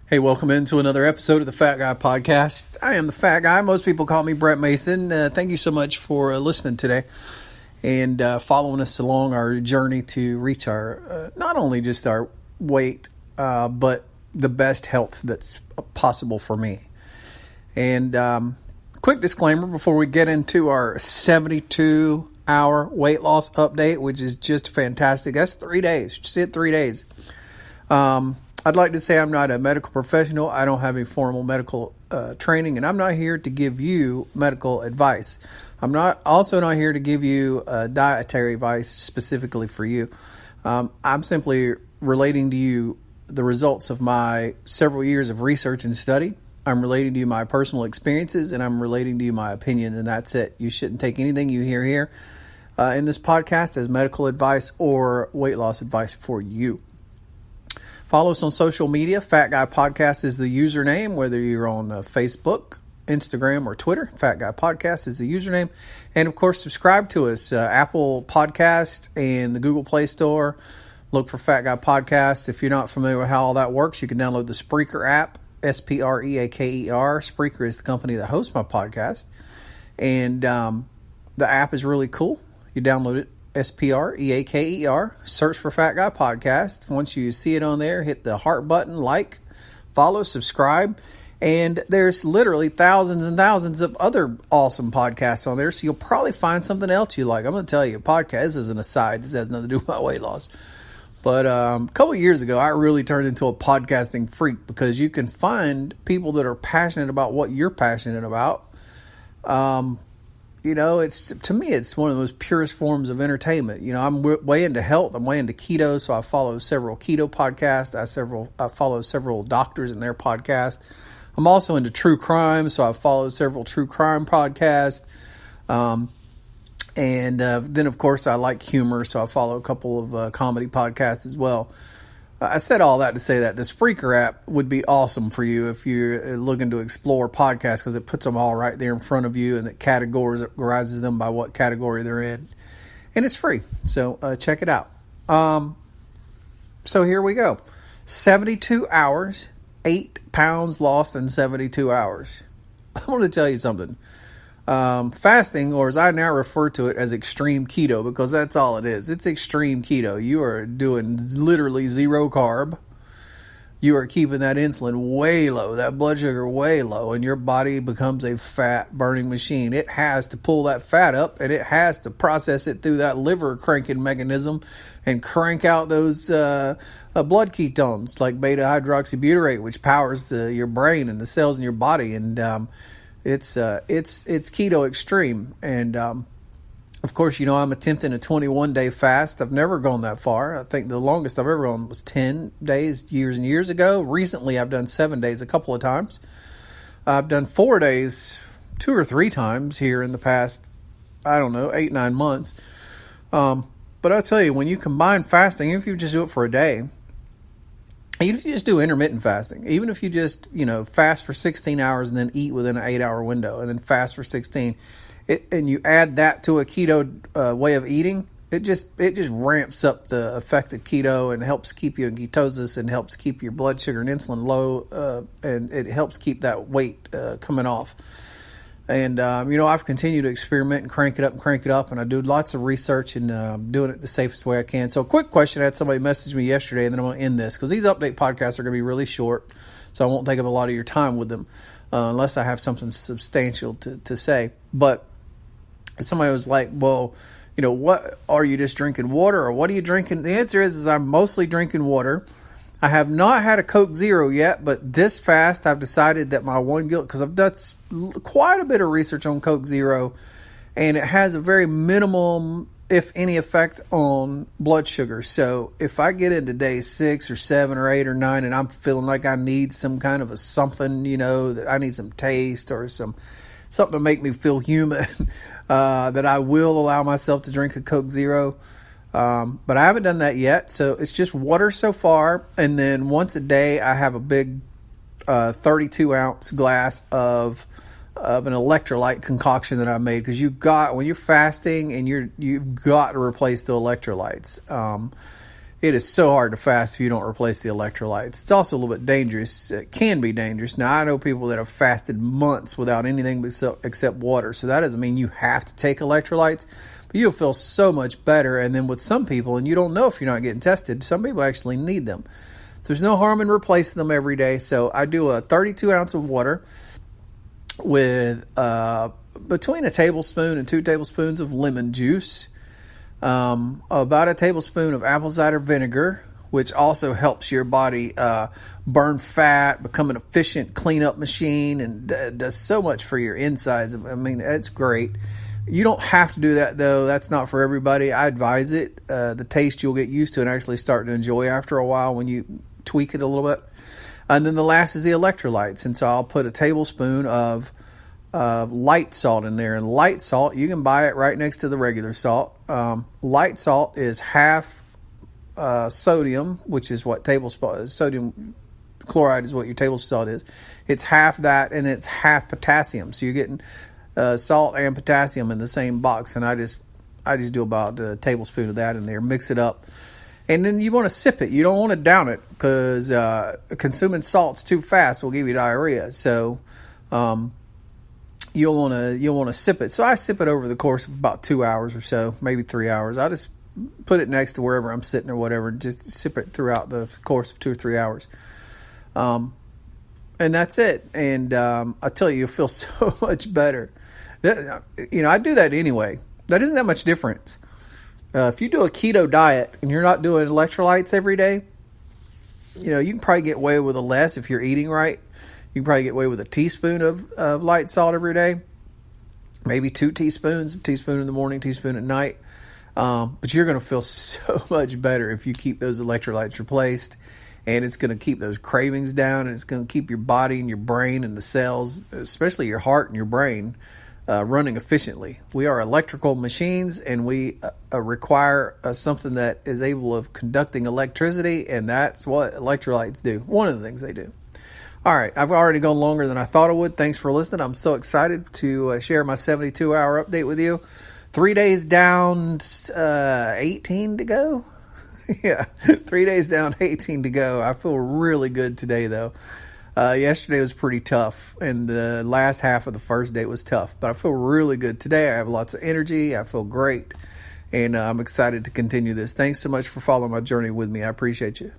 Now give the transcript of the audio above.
Hey, welcome into another episode of the Fat Guy Podcast. I am the Fat Guy. Most people call me Brett Mason. Thank you so much for listening today and following us along our journey to reach our, not only just our weight, but the best health that's possible for me. And quick disclaimer before we get into our 72-hour weight loss update, which is just fantastic. That's 3 days. Just hit 3 days. I'd like to say I'm not a medical professional. I don't have any formal medical training, and I'm not here to give you medical advice. I'm also not here to give you dietary advice specifically for you. I'm simply relating to you the results of my several years of research and study. I'm relating to you my personal experiences, and I'm relating to you my opinion, and that's it. You shouldn't take anything you hear here in this podcast as medical advice or weight loss advice for you. Follow us on social media. Fat Guy Podcast is the username, whether you're on Facebook, Instagram, or Twitter. Fat Guy Podcast is the username. And, of course, subscribe to us. Apple Podcast and the Google Play Store. Look for Fat Guy Podcast. If you're not familiar with how all that works, you can download the Spreaker app, Spreaker. Spreaker is the company that hosts my podcast. And the app is really cool. You download it. Spreaker. Search for Fat Guy Podcast. Once you see it on there, hit the heart button, like, follow, subscribe. And there's literally thousands and thousands of other awesome podcasts on there. So you'll probably find something else you like. I'm going to tell you, podcast, this is an aside. This has nothing to do with my weight loss. But a couple of years ago, I really turned into a podcasting freak because you can find people that are passionate about what you're passionate about. You know, to me, it's one of the most purest forms of entertainment. You know, I'm way into health. I'm way into keto, so I follow several keto podcasts. I follow several doctors in their podcast. I'm also into true crime, so I follow several true crime podcasts. And then, of course, I like humor, so I follow a couple of comedy podcasts as well. I said all that to say that the Spreaker app would be awesome for you if you're looking to explore podcasts because it puts them all right there in front of you and it categorizes them by what category they're in. And it's free, so check it out. So here we go. 72 hours, 8 pounds lost in 72 hours. I want to tell you something. Fasting, or as I now refer to it as extreme keto, because that's all it is. It's extreme keto. You are doing literally zero carb. You are keeping that insulin way low, that blood sugar way low, and your body becomes a fat burning machine. It has to pull that fat up, and it has to process it through that liver cranking mechanism and crank out those blood ketones like beta hydroxybutyrate, which powers your brain and the cells in your body. And It's keto extreme, and of course, you know, I'm attempting a 21-day fast. I've never gone that far. I think the longest I've ever gone was 10 days years and years ago. Recently, I've done 7 days a couple of times. I've done 4 days 2 or 3 times here in the past, 8-9 months. But I tell you, when you combine fasting, if you just do it for a day, even if you just do intermittent fasting, even if you just, fast for 16 hours and then eat within an 8-hour window and then fast for 16, and you add that to a keto way of eating, it just ramps up the effect of keto and helps keep you in ketosis and helps keep your blood sugar and insulin low, and it helps keep that weight coming off. And, I've continued to experiment and crank it up, and I do lots of research and doing it the safest way I can. So a quick question, I had somebody message me yesterday, and then I'm going to end this, because these update podcasts are going to be really short, so I won't take up a lot of your time with them unless I have something substantial to say. But somebody was like, well, what are you just drinking water, or what are you drinking? The answer is I'm mostly drinking water. I have not had a Coke Zero yet, but this fast I've decided that my one guilt, because I've done quite a bit of research on Coke Zero, and it has a very minimal, if any, effect on blood sugar. So if I get into day 6 or 7 or 8 or 9 and I'm feeling like I need some kind of something, that I need some taste or something to make me feel human, that I will allow myself to drink a Coke Zero. But I haven't done that yet, so it's just water so far, and then once a day I have a big 32-ounce glass of an electrolyte concoction that I made, because when you're fasting and you've got to replace the electrolytes. it is so hard to fast if you don't replace the electrolytes. It's also a little bit dangerous. It can be dangerous. Now, I know people that have fasted months without anything except water, so that doesn't mean you have to take electrolytes, but you'll feel so much better. And then with some people, and you don't know if you're not getting tested, some people actually need them. So there's no harm in replacing them every day. So I do a 32 ounce of water with between a tablespoon and 2 tablespoons of lemon juice, about a tablespoon of apple cider vinegar, which also helps your body burn fat, become an efficient cleanup machine, and does so much for your insides. I mean, it's great. You don't have to do that, though. That's not for everybody. I advise it. The taste you'll get used to and actually start to enjoy after a while when you tweak it a little bit. And then the last is the electrolytes. And so I'll put a tablespoon of light salt in there. And light salt, you can buy it right next to the regular salt. Light salt is half sodium, which is what sodium chloride is what your table salt is. It's half that, and it's half potassium. So you're getting salt and potassium in the same box. And I just do about a tablespoon of that in there. Mix it up. And then you want to sip it. You don't want to down it, because consuming salts too fast will give you diarrhea. So you'll want to sip it. So I sip it over the course of about 2 hours or so, maybe 3 hours. I just put it next to wherever I'm sitting or whatever, and just sip it throughout the course of 2 or 3 hours. And that's it. And I tell you, you'll feel so much better. I do that anyway. That isn't that much difference. If you do a keto diet and you're not doing electrolytes every day, you can probably get away with a less if you're eating right. You can probably get away with a teaspoon of light salt every day, maybe 2 teaspoons, a teaspoon in the morning, teaspoon at night. But you're going to feel so much better if you keep those electrolytes replaced, and it's going to keep those cravings down, and it's going to keep your body and your brain and the cells, especially your heart and your brain, running efficiently. We are electrical machines, and we require something that is able of conducting electricity, and that's what electrolytes do. One of the things they do. All right, I've already gone longer than I thought I would. Thanks for listening. I'm so excited to share my 72-hour update with you. 3 days down, 18 to go. Yeah, 3 days down, 18 to go. I feel really good today, though. Yesterday was pretty tough, and the last half of the first day was tough, but I feel really good today. I have lots of energy. I feel great, and I'm excited to continue this. Thanks so much for following my journey with me. I appreciate you.